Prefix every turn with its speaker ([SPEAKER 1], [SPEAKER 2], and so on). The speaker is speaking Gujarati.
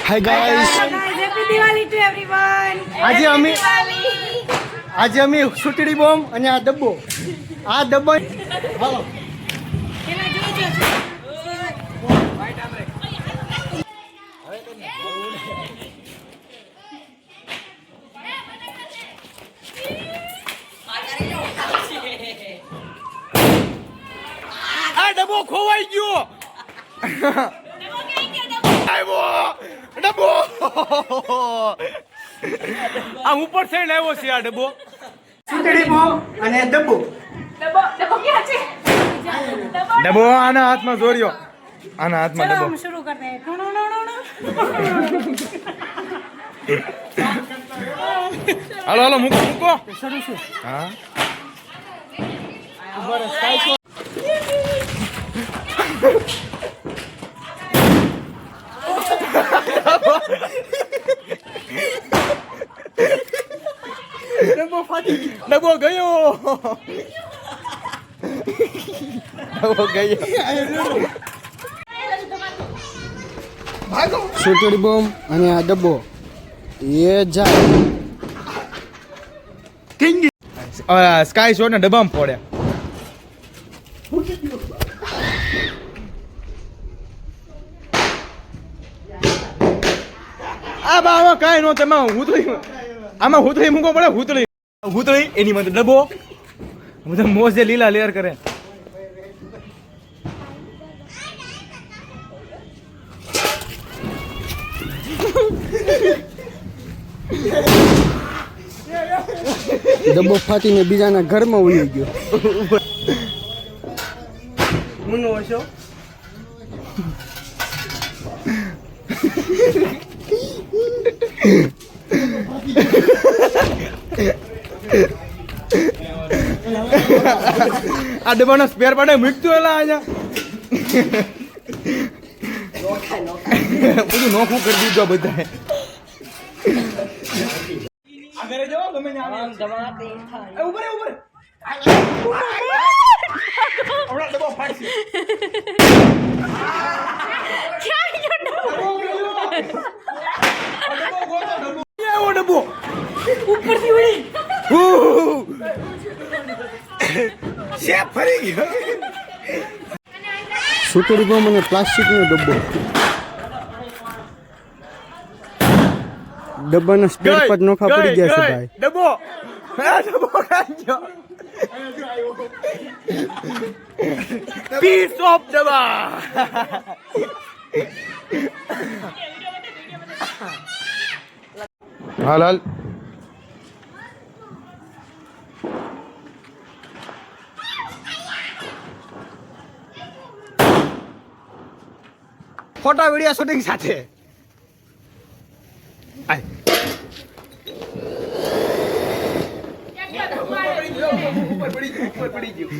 [SPEAKER 1] Hi guys,
[SPEAKER 2] happy Diwali to everyone.
[SPEAKER 1] આજે અમે સુતડી બોમ્બ અને આ ડબ્બો હાલો આ ડબ્બો ખોવાઈ ગયો. ડબ્બો આ ઉપર થઈને આવ્યો છે. આ ડબ્બો સુતડી બોમ્બ અને ડબ્બો
[SPEAKER 2] ક્યાં છે?
[SPEAKER 1] ડબ્બો આના હાથમાં જોડ્યો. આના હાથમાં
[SPEAKER 2] ચલો
[SPEAKER 1] ડબ્બો.
[SPEAKER 2] हम शुरू करते हैं.
[SPEAKER 1] હાલો હાલો મૂકો.
[SPEAKER 2] शुरू से
[SPEAKER 1] હા ડબ્બો ગયો.
[SPEAKER 3] સુતડી બોમ્બ અને આ ડબ્બો એ જાય
[SPEAKER 1] સ્કાય શોટ ને ડબ્બામાં ફોડ્યા. આ બામાં કાંઈ નો તમે આમાં હુતળી મૂકો પડે. હુતળી એની માટે ડબ્બો બધા મોજે લીલા લેર કરે.
[SPEAKER 3] ડબ્બો ફાટીને બીજાના ઘરમાં ઉડી ગયો.
[SPEAKER 1] મુનો હશો આ ડબ્બાનો સ્પેર પાર્ટ મૂકતું એલા અહીંયા બધું નોખું કરી દીધું બધા. આગળ જાઓ ગમે ને આમ ધમાકે થાય. ઉપર હમણાં ડબ્બો ફાટશે. ડબ્બો
[SPEAKER 2] ઉપરથી ઉડી
[SPEAKER 1] શેપ ફરી ગયો.
[SPEAKER 3] સુતડી બોમ્બ અને પ્લાસ્ટિકનો ડબ્બો. ડબ્બાના સ્પેર પાર્ટ નોખા પડી ગયા છે ભાઈ.
[SPEAKER 1] ડબ્બો ખાઈ ગયો. પીસ ઓફ ડબ્બા. હાલ ફોટા વિડિયો શૂટિંગ સાથે ઉપર પડી ગયું.